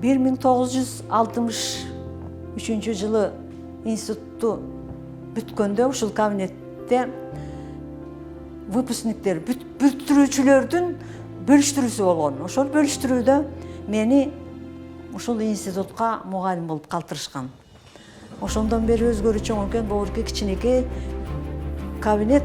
1963 жылы институтту бүткөндө ушул кабинетте выпускниктер, бүтүрүүчүлөрдүн бөлүштүрүүсү болгон. Ошол бөлүштүрүүдө мени ушул институтка мугалим болуп калтырышкан. Ошондон бери өзгөрүү чоң экен, боорки кичинекей кабинет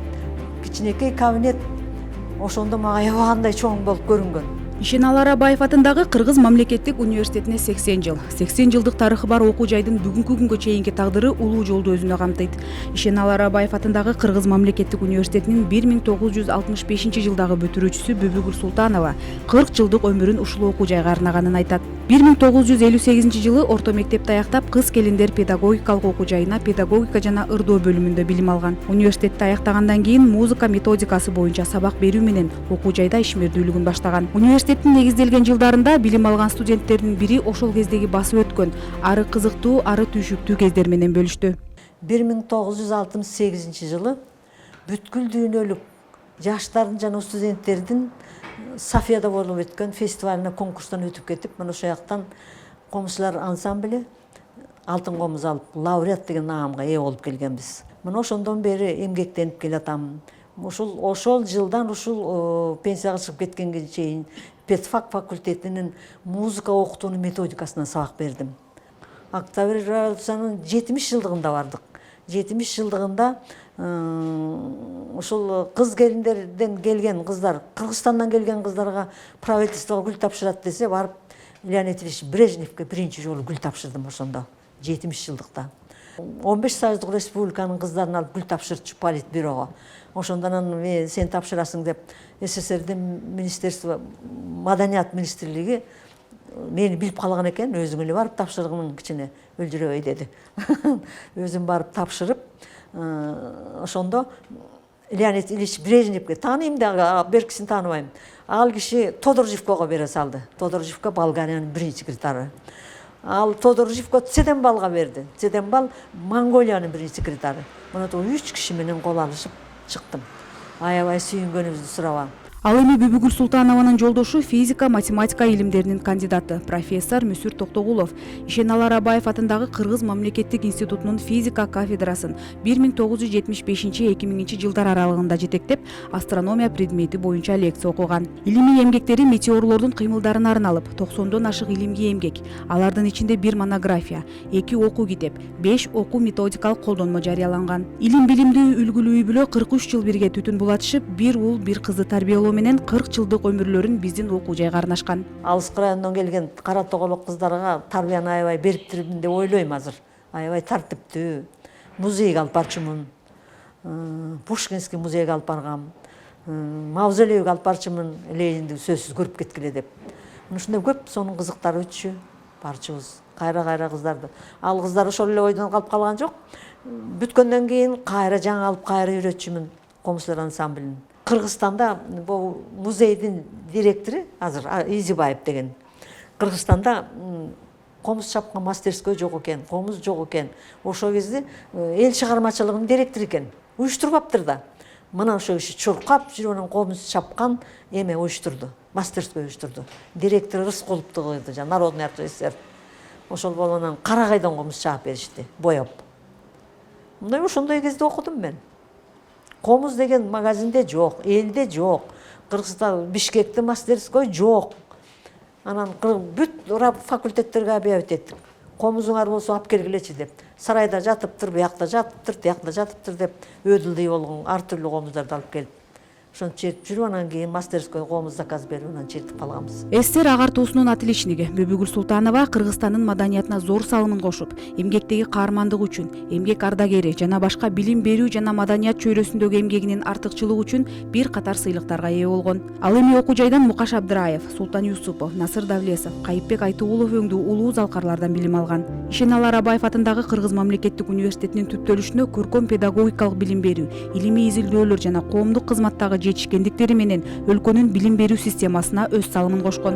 ошондо мага аябагандай чоң болуп көрүнгөн. Ишеналы Арабаев атындагы Кыргыз мамлекеттик университетине 80 жыл. 80 жылдык тарыхы бар окуу жайдын бүгүнкү күнгө чейинки тагдыры улуу жолду өзүнө камтыйт. Ишеналы Арабаев атындагы Кыргыз мамлекеттик университетинин 1965 жылдагы бүтүрүүчүсү Бүбүгүл Султанова 40 жылдык өмүрүн ушул окуу жайга арнаганын айтат. 1958 жылы орто мектепти аяктап, кыз келиндер педагогикалык окуу жайына педагогика жана ырдоо бөлүмүндө билим алган. Университетти аяктагандан кийин музыка методикасы боюнча сабак берүү менен окуу жайда ишмердүүлүгүн баштаган. Университеттин негизделген жылдарында билим алган студенттердин бири ошол кездеги басып өткөн ары кызыктуу, ары түйшүктүү кездер менен бөлүштү. 1968 жылы бүткүл дүйнөлүк жаштардын жана студенттердин Софияда болуп өткөн фестивалына конкурстан өтүп кетип, мына ошол жактан комузчулар ансамблі алтын комуз алып, лауреат деген наамга ээ болуп келгенбиз. Мына ошондон бери эмгектенип келатам. Ошол жылдан ушул пенсияга чыгып кеткенге чейин педфак факультетинин музыка окутуунун методикасынан сабак бердим. Октябрь революциянын 70 жылдыгында бардык. 70 жылдыгында ушул кыз келиндерден келген кыздар, Кыргызстандан келген кыздарга правительствого гүл тапшырат десе, барып Леонид Ильич Брежневке биринчи жолу гүл тапшырдым ошондо, 70 жылдыкта. 15 союздук республиканын кыздарын алып гүл тапшырчу политбюрого. Ошондон сен тапшырасың деп СССРдин министерство, маданият министрлиги мени билип калган экен, өзүң эле барып тапшыргың кичине өлжүрөбөй деди. Өзүм барып тапшырып, ошондо Леонид Ильич Брежневке тааныйм да, беркисин тааныбайм. Ал киши Тодор Живкого бере салды. Тодор Живко Болгариянын биринчи секретары. Ал Тодор Живко Цеденбалга берди. Цеденбал Монголиянын биринчи секретары. Мына 3 киши менен кол алышып чыктым. Аябай сүйүнгөнүбүздү сурабам. Ал эми Бүбүгүл Султанованын жолдошу физика, математика илимдеринин кандидаты, профессор Мүсүр Токтогулов. Ишеналы Арабаев атындагы Кыргыз мамлекеттик институтунун физика кафедрасын 1975-2000 жылдар аралыгында жетектеп, астрономия предмети боюнча лекция окуган. Илимий эмгектери метеорлордун кыймылдарына арналып, 90дон ашык илимий эмгек, алардын ичинде 1 монография, 2 окуу китеп, 5 окуу методикалык колдонмо жарыяланган. Илим билимдүү үлгүлүү үй бүлө 43 жыл бирге түтүн булатышып, 1 уул 1 кызды тарбиялоо менен 40 жылдык өмүрлөрүн биздин окуу жайга арнашкан. Алыс райондон келген кара тоголок кыздарга тарбияны аябай бериптирмин деп ойлойм азыр. Аябай тартиптүү. Музейге алып барчумун. Пушкинский музейге алып баргам. Мавзолейге алып барчумун, Ленинди сөзсүз көрүп кеткиле деп. Ушундай көп сонун кызыктар өтчү барчыбыз. Кайра кыздарды. Ал кыздар ошол эле ойдон калып калган жок. Бүткөндөн кийин кайра жаңы алып кайра үйрөтчүмүн комузчулар ансамблин. Кыргызстанда бул музейдин директору азыр Изибаев деген. Кыргызстанда комуз чапкан мастерской жок экен, комуз жок экен. Ошол кезде эл чыгармачылыгынын директору экен. Уюштурбаптыр да. Мына ошол киши чуркап жүрүп анан комуз чапкан эме уюштурду, мастерской уюштурду. Директор Рыскуловду койду, народный артист. Ошол болонан Карагайдан комуз чаап беришти, боеп. Мындай ошондой кезде окудум мен. Комуз деген магазинде жок, элде жок. Кыргызстан Бишкекте мастерской жок. Анан бүт факультеттерге объявить еттик. Комузуңар болсо алып келгилечи деп. Сарайда жатыптыр, биякта жатыптыр, тиякта жатыптыр деп өдүлдөй болгон ар түрлүү комуздарды алып келип. Ошону чертип жүрүп, анан кийин мастерской комуз заказ берип, анан чертип калганбыз. СССР агартуусунун отличниги Бүбүгүл Султанова Кыргызстандын маданиятына зор салымын кошуп, эмгектеги каармандыгы үчүн, эмгек ардагери жана башка билим берүү жана маданият чөйрөсүндөгү эмгегинин артыкчылыгы үчүн бир катар сыйлыктарга ээ болгон. Ал эми окуу жайдан Мукаш Абдыраев, Султан Юсупов, Насыр Давлесов, Кайыпбек Айтуулов өңдүү улуу залкарлардан билим алган. Ишеналы Арабаев атындагы Кыргыз мамлекеттик университетинин түптөлүшүнө көркөм педагогикалык билим берүү, илимий изилдөөлөр жана коомдук кызматтагы жетишкендиктери менен өлкөнүн билим берүү системасына өз салымын кошкон.